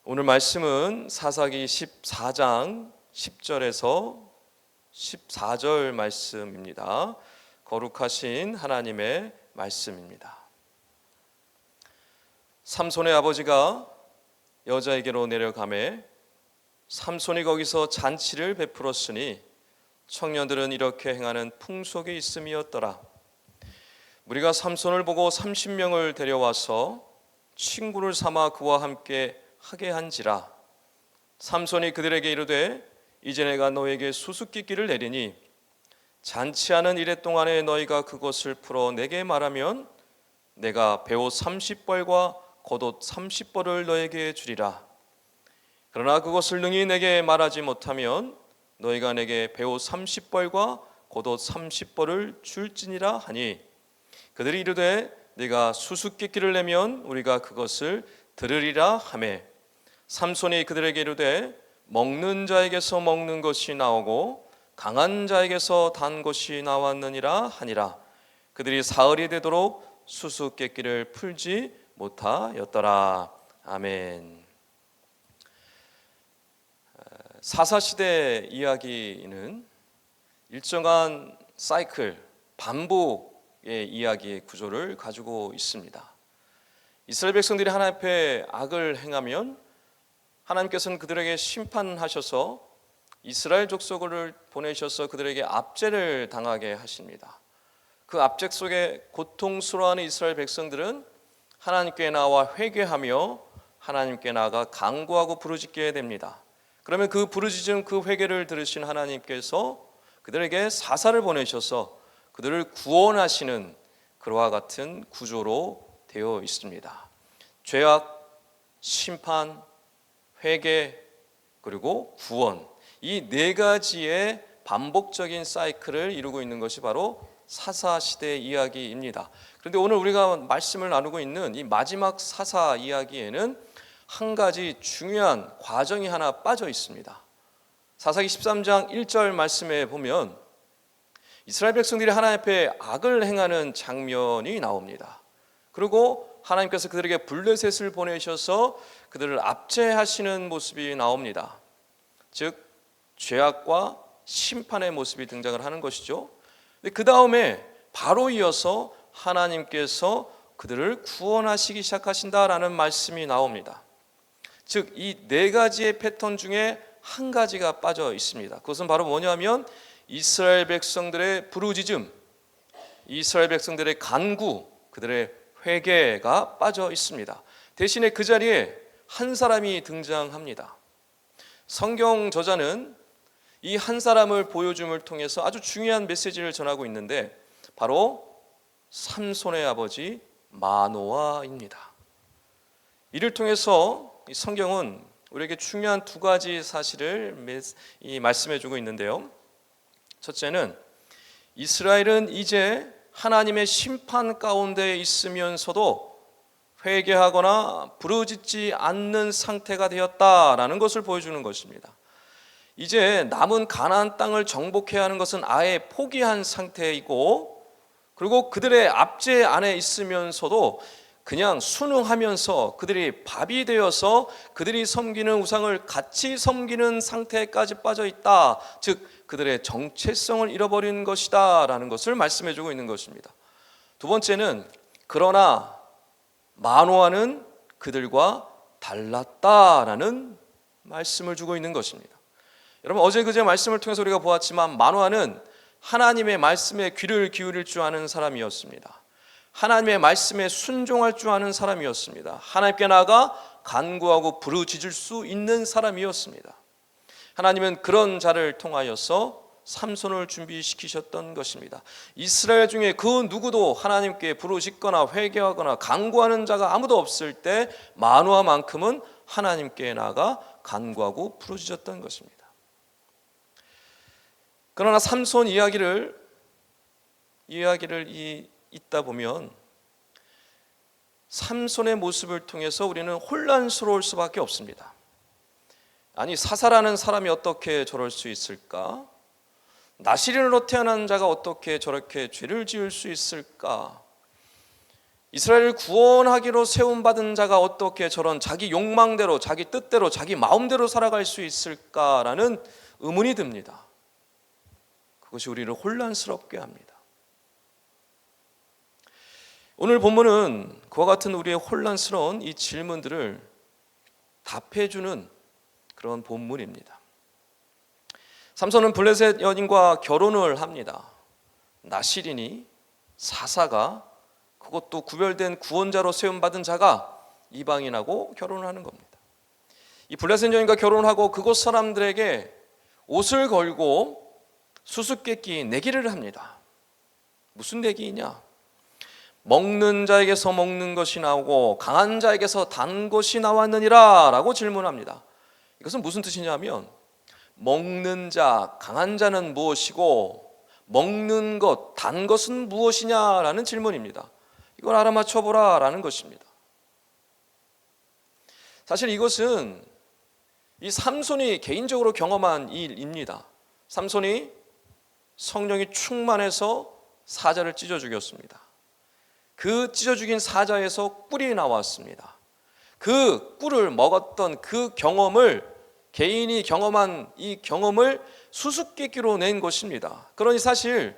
오늘 말씀은 사사기 14장 10절에서 14절 말씀입니다. 거룩하신 하나님의 말씀입니다. 삼손의 아버지가 여자에게로 내려가매 삼손이 거기서 잔치를 베풀었으니 청년들은 이렇게 행하는 풍속이 있음이었더라. 무리가 삼손을 보고 30명을 데려와서 친구를 삼아 그와 함께 하게 한지라. 삼손이 그들에게 이르되 이제 내가 너에게 수수께끼를 내리니 잔치하는 이래 동안에 너희가 그것을 풀어 내게 말하면 내가 베옷 30벌과 겉옷 30벌을 너에게 주리라. 그러나 그것을 능히 내게 말하지 못하면 너희가 내게 베옷 30벌과 겉옷 30벌을 줄지니라 하니 그들이 이르되 네가 수수께끼를 내면 우리가 그것을 들으리라 하매 삼손이 그들에게 이르되 먹는 자에게서 먹는 것이 나오고 강한 자에게서 단 것이 나왔느니라 하니라. 그들이 사흘이 되도록 수수께끼를 풀지 못하였더라. 아멘. 사사시대 이야기는 일정한 사이클, 반복의 이야기의 구조를 가지고 있습니다. 이스라엘 백성들이 하나님 앞에 악을 행하면 하나님께서는 그들에게 심판하셔서 이스라엘 족속을 보내셔서 그들에게 압제를 당하게 하십니다. 그 압제 속에 고통스러워하는 이스라엘 백성들은 하나님께 나와 회개하며 하나님께 나아가 간구하고 부르짖게 됩니다. 그러면 그 부르짖은 그 회개를 들으신 하나님께서 그들에게 사사를 보내셔서 그들을 구원하시는 그와 같은 구조로 되어 있습니다. 죄악, 심판, 회개, 그리고 구원, 이 네 가지의 반복적인 사이클을 이루고 있는 것이 바로 사사시대의 이야기입니다. 그런데 오늘 우리가 말씀을 나누고 있는 이 마지막 사사 이야기에는 한 가지 중요한 과정이 하나 빠져 있습니다. 사사기 13장 1절 말씀에 보면 이스라엘 백성들이 하나님 앞에 악을 행하는 장면이 나옵니다. 그리고 하나님께서 그들에게 블레셋을 보내셔서 그들을 압제하시는 모습이 나옵니다. 즉 죄악과 심판의 모습이 등장을 하는 것이죠. 그 다음에 바로 이어서 하나님께서 그들을 구원하시기 시작하신다라는 말씀이 나옵니다. 즉 이 네 가지의 패턴 중에 한 가지가 빠져 있습니다. 그것은 바로 뭐냐면 이스라엘 백성들의 부르짖음, 이스라엘 백성들의 간구, 그들의 회개가 빠져 있습니다. 대신에 그 자리에 한 사람이 등장합니다. 성경 저자는 이 한 사람을 보여줌을 통해서 아주 중요한 메시지를 전하고 있는데 바로 삼손의 아버지 마노아입니다. 이를 통해서 이 성경은 우리에게 중요한 두 가지 사실을 말씀해 주고 있는데요. 첫째는 이스라엘은 이제 하나님의 심판 가운데 있으면서도 회개하거나 부르짖지 않는 상태가 되었다라는 것을 보여주는 것입니다. 이제 남은 가나안 땅을 정복해야 하는 것은 아예 포기한 상태이고, 그리고 그들의 압제 안에 있으면서도 그냥 순응하면서 그들이 밥이 되어서 그들이 섬기는 우상을 같이 섬기는 상태까지 빠져 있다. 즉 그들의 정체성을 잃어버린 것이다 라는 것을 말씀해 주고 있는 것입니다. 두 번째는 그러나 마노아는 그들과 달랐다라는 말씀을 주고 있는 것입니다. 여러분 어제 그제 말씀을 통해서 우리가 보았지만 마노아는 하나님의 말씀에 귀를 기울일 줄 아는 사람이었습니다. 하나님의 말씀에 순종할 줄 아는 사람이었습니다. 하나님께 나아가 간구하고 부르짖을 수 있는 사람이었습니다. 하나님은 그런 자를 통하여서 삼손을 준비시키셨던 것입니다. 이스라엘 중에 그 누구도 하나님께 부르짖거나 회개하거나 간구하는 자가 아무도 없을 때 마노아만큼은 하나님께 나아가 간구하고 부르짖었던 것입니다. 그러나 삼손 이야기를 읽다 보면 삼손의 모습을 통해서 우리는 혼란스러울 수밖에 없습니다. 아니 사사라는 사람이 어떻게 저럴 수 있을까? 나시린으로 태어난 자가 어떻게 저렇게 죄를 지을 수 있을까? 이스라엘을 구원하기로 세움받은 자가 어떻게 저런 자기 욕망대로, 자기 뜻대로, 자기 마음대로 살아갈 수 있을까라는 의문이 듭니다. 그것이 우리를 혼란스럽게 합니다. 오늘 본문은 그와 같은 우리의 혼란스러운 이 질문들을 답해주는 그런 본문입니다. 삼손은 블레셋 여인과 결혼을 합니다. 나실이니 사사가, 그것도 구별된 구원자로 세움받은 자가 이방인하고 결혼을 하는 겁니다. 이 블레셋 여인과 결혼하고 그곳 사람들에게 옷을 걸고 수수께끼 내기를 합니다. 무슨 내기이냐? 먹는 자에게서 먹는 것이 나오고 강한 자에게서 단 것이 나왔느니라 라고 질문합니다. 이것은 무슨 뜻이냐면, 먹는 자, 강한 자는 무엇이고 먹는 것, 단 것은 무엇이냐라는 질문입니다. 이걸 알아맞혀보라 라는 것입니다. 사실 이것은 이 삼손이 개인적으로 경험한 일입니다. 삼손이 성령이 충만해서 사자를 찢어 죽였습니다. 그 찢어 죽인 사자에서 꿀이 나왔습니다. 그 꿀을 먹었던 그 경험을, 개인이 경험한 이 경험을 수수께끼로 낸 것입니다. 그러니 사실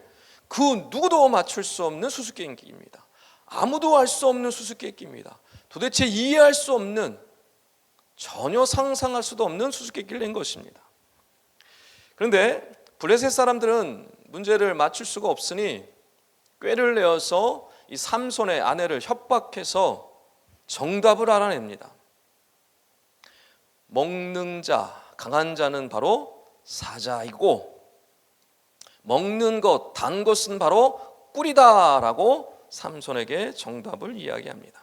그 누구도 맞출 수 없는 수수께끼입니다. 아무도 알 수 없는 수수께끼입니다. 도대체 이해할 수 없는, 전혀 상상할 수도 없는 수수께끼를 낸 것입니다. 그런데 블레셋 사람들은 문제를 맞출 수가 없으니 꾀를 내어서 이 삼손의 아내를 협박해서 정답을 알아냅니다. 먹는 자, 강한 자는 바로 사자이고 먹는 것, 단 것은 바로 꿀이다라고 삼손에게 정답을 이야기합니다.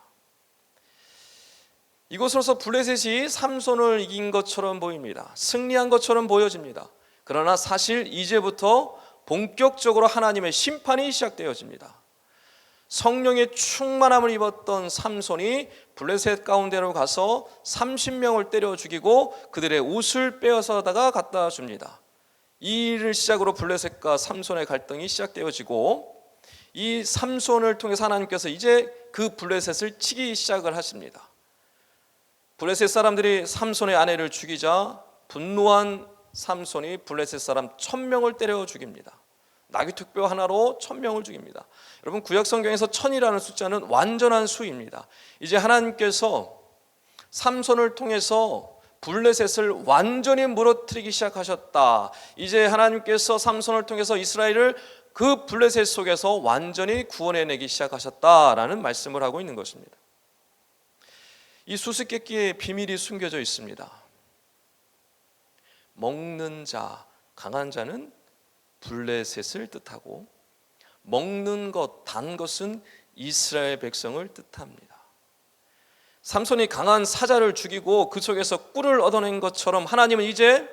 이것으로서 블레셋이 삼손을 이긴 것처럼 보입니다. 승리한 것처럼 보여집니다. 그러나 사실 이제부터 본격적으로 하나님의 심판이 시작되어집니다. 성령의 충만함을 입었던 삼손이 블레셋 가운데로 가서 30명을 때려 죽이고 그들의 옷을 빼앗아다가 갖다 줍니다. 이 일을 시작으로 블레셋과 삼손의 갈등이 시작되어지고, 이 삼손을 통해서 하나님께서 이제 그 블레셋을 치기 시작을 하십니다. 블레셋 사람들이 삼손의 아내를 죽이자 분노한 삼손이 블레셋 사람 1000명을 때려 죽입니다. 나귀특보 하나로 1000명을 죽입니다. 여러분, 구약 성경에서 1000이라는 숫자는 완전한 수입니다. 이제 하나님께서 삼손을 통해서 블레셋을 완전히 무너뜨리기 시작하셨다. 이제 하나님께서 삼손을 통해서 이스라엘을 그 블레셋 속에서 완전히 구원해내기 시작하셨다라는 말씀을 하고 있는 것입니다. 이 수수께끼의 비밀이 숨겨져 있습니다. 먹는 자, 강한 자는 블레셋을 뜻하고 먹는 것, 단 것은 이스라엘 백성을 뜻합니다. 삼손이 강한 사자를 죽이고 그 속에서 꿀을 얻어낸 것처럼 하나님은 이제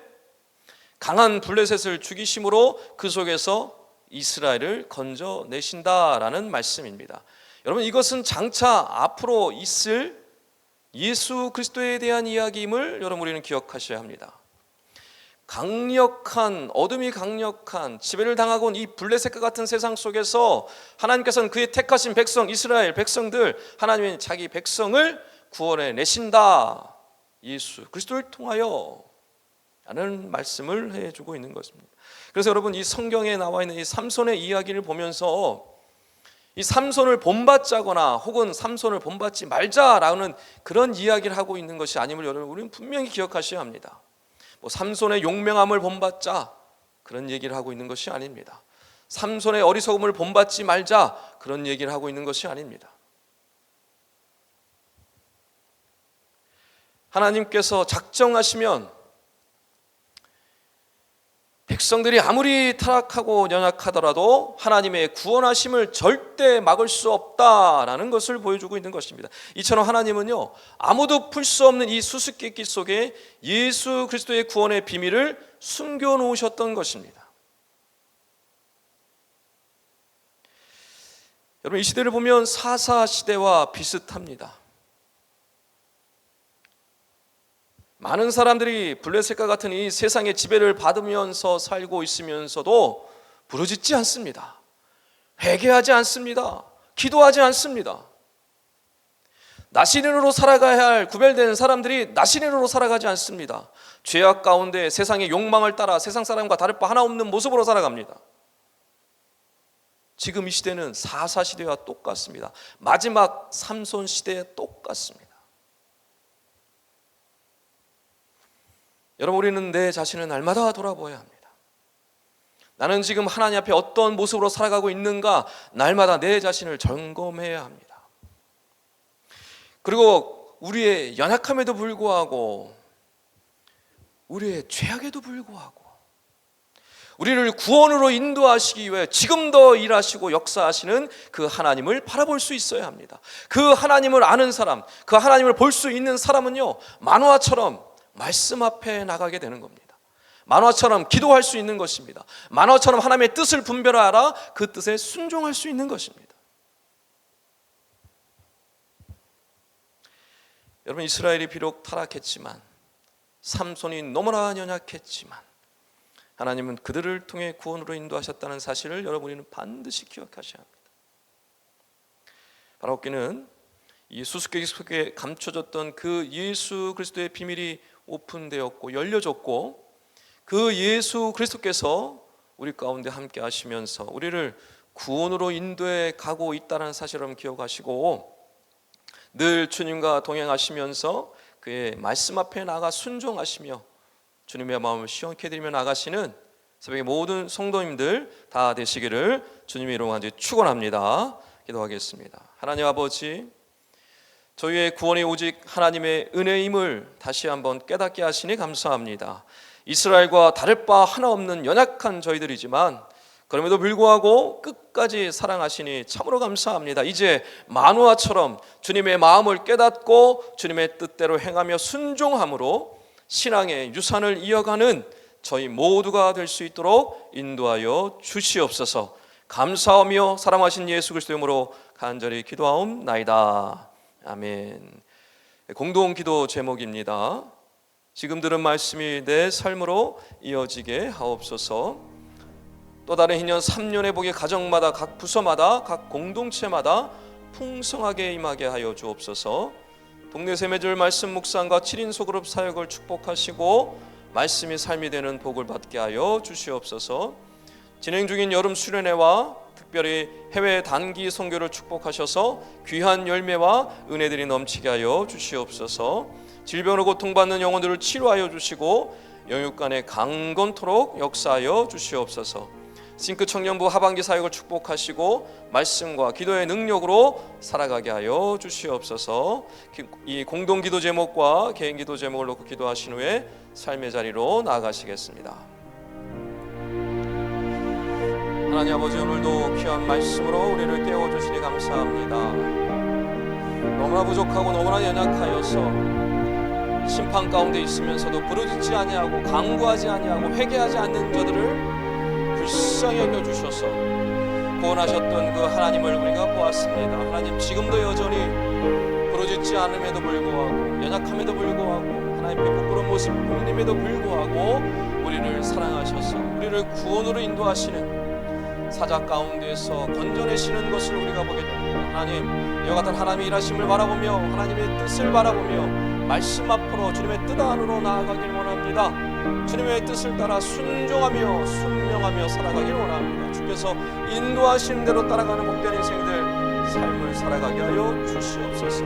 강한 블레셋을 죽이심으로 그 속에서 이스라엘을 건져내신다라는 말씀입니다. 여러분, 이것은 장차 앞으로 있을 예수 그리스도에 대한 이야기임을 여러분 우리는 기억하셔야 합니다. 강력한, 어둠이 강력한 지배를 당하고 온 이 블레셋과 같은 세상 속에서 하나님께서는 그의 택하신 백성, 이스라엘 백성들, 하나님은 자기 백성을 구원해 내신다, 예수 그리스도를 통하여 라는 말씀을 해주고 있는 것입니다. 그래서 여러분, 이 성경에 나와 있는 이 삼손의 이야기를 보면서 이 삼손을 본받자거나 혹은 삼손을 본받지 말자라는 그런 이야기를 하고 있는 것이 아님을 여러분 우리는 분명히 기억하셔야 합니다. 뭐 삼손의 용맹함을 본받자 그런 얘기를 하고 있는 것이 아닙니다. 삼손의 어리석음을 본받지 말자 그런 얘기를 하고 있는 것이 아닙니다. 하나님께서 작정하시면 백성들이 아무리 타락하고 연약하더라도 하나님의 구원하심을 절대 막을 수 없다라는 것을 보여주고 있는 것입니다. 이처럼 하나님은요, 아무도 풀 수 없는 이 수수께끼 속에 예수 그리스도의 구원의 비밀을 숨겨놓으셨던 것입니다. 여러분, 이 시대를 보면 사사 시대와 비슷합니다. 많은 사람들이 블레셋과 같은 이 세상의 지배를 받으면서 살고 있으면서도 부르짖지 않습니다. 회개하지 않습니다. 기도하지 않습니다. 나시린으로 살아가야 할 구별된 사람들이 나시린으로 살아가지 않습니다. 죄악 가운데 세상의 욕망을 따라 세상 사람과 다를 바 하나 없는 모습으로 살아갑니다. 지금 이 시대는 사사 시대와 똑같습니다. 마지막 삼손 시대에 똑같습니다. 여러분, 우리는 내 자신을 날마다 돌아보아야 합니다. 나는 지금 하나님 앞에 어떤 모습으로 살아가고 있는가, 날마다 내 자신을 점검해야 합니다. 그리고 우리의 연약함에도 불구하고, 우리의 죄악에도 불구하고 우리를 구원으로 인도하시기 위해 지금도 일하시고 역사하시는 그 하나님을 바라볼 수 있어야 합니다. 그 하나님을 아는 사람, 그 하나님을 볼 수 있는 사람은요, 만화처럼 말씀 앞에 나가게 되는 겁니다. 만화처럼 기도할 수 있는 것입니다. 만화처럼 하나님의 뜻을 분별하라, 그 뜻에 순종할 수 있는 것입니다. 여러분, 이스라엘이 비록 타락했지만, 삼손이 너무나 연약했지만 하나님은 그들을 통해 구원으로 인도하셨다는 사실을 여러분은 반드시 기억하셔야 합니다. 바라옵기는 이 수수께끼 속에 감춰졌던 그 예수 그리스도의 비밀이 오픈되었고 열려졌고, 그 예수 그리스도께서 우리 가운데 함께 하시면서 우리를 구원으로 인도해 가고 있다는 사실을 기억하시고, 늘 주님과 동행하시면서 그의 말씀 앞에 나가 순종하시며 주님의 마음을 시원케 드리며 나가시는 새벽의 모든 성도님들 다 되시기를 주님의 이름으로 간절히 축원합니다. 기도하겠습니다. 하나님 아버지, 저희의 구원이 오직 하나님의 은혜임을 다시 한번 깨닫게 하시니 감사합니다. 이스라엘과 다를 바 하나 없는 연약한 저희들이지만 그럼에도 불구하고 끝까지 사랑하시니 참으로 감사합니다. 이제 만화처럼 주님의 마음을 깨닫고 주님의 뜻대로 행하며 순종함으로 신앙의 유산을 이어가는 저희 모두가 될 수 있도록 인도하여 주시옵소서. 감사하며 사랑하신 예수 그리스도의 이름으로 간절히 기도하옵나이다. 아멘. 공동 기도 제목입니다. 지금 들은 말씀이 내 삶으로 이어지게 하옵소서. 또 다른 희년 3년의 복이 가정마다, 각 부서마다, 각 공동체마다 풍성하게 임하게 하여 주옵소서. 동네 세매줄 말씀 묵상과 7인 소그룹 사역을 축복하시고 말씀이 삶이 되는 복을 받게 하여 주시옵소서. 진행 중인 여름 수련회와 특별히 해외 단기 선교를 축복하셔서 귀한 열매와 은혜들이 넘치게 하여 주시옵소서. 질병으로 고통받는 영혼들을 치료하여 주시고 영육간에 강건토록 역사하여 주시옵소서. 싱크 청년부 하반기 사역을 축복하시고 말씀과 기도의 능력으로 살아가게 하여 주시옵소서. 이 공동기도 제목과 개인기도 제목을 놓고 기도하신 후에 삶의 자리로 나아가시겠습니다. 하나님 아버지, 오늘도 귀한 말씀으로 우리를 깨워주시니 감사합니다. 너무나 부족하고 너무나 연약하여서 심판 가운데 있으면서도 부르짖지 아니하고 간구하지 아니하고 회개하지 않는 저들을 불쌍히 여겨주셔서 구원하셨던 그 하나님을 우리가 보았습니다. 하나님, 지금도 여전히 부르짖지 않음에도 불구하고 연약함에도 불구하고 하나님께 부끄러운 모습 보임에도 불구하고 우리를 사랑하셔서 우리를 구원으로 인도하시는 사자 가운데서 건져내시는 것을 우리가 보게 됩니다. 하나님, 이와 같은 하나님의 일하심을 바라보며 하나님의 뜻을 바라보며 말씀 앞으로 주님의 뜻 안으로 나아가길 원합니다. 주님의 뜻을 따라 순종하며 순명하며 살아가길 원합니다. 주께서 인도하시는 대로 따라가는 복된 인생들 삶을 살아가게 하여 주시옵소서.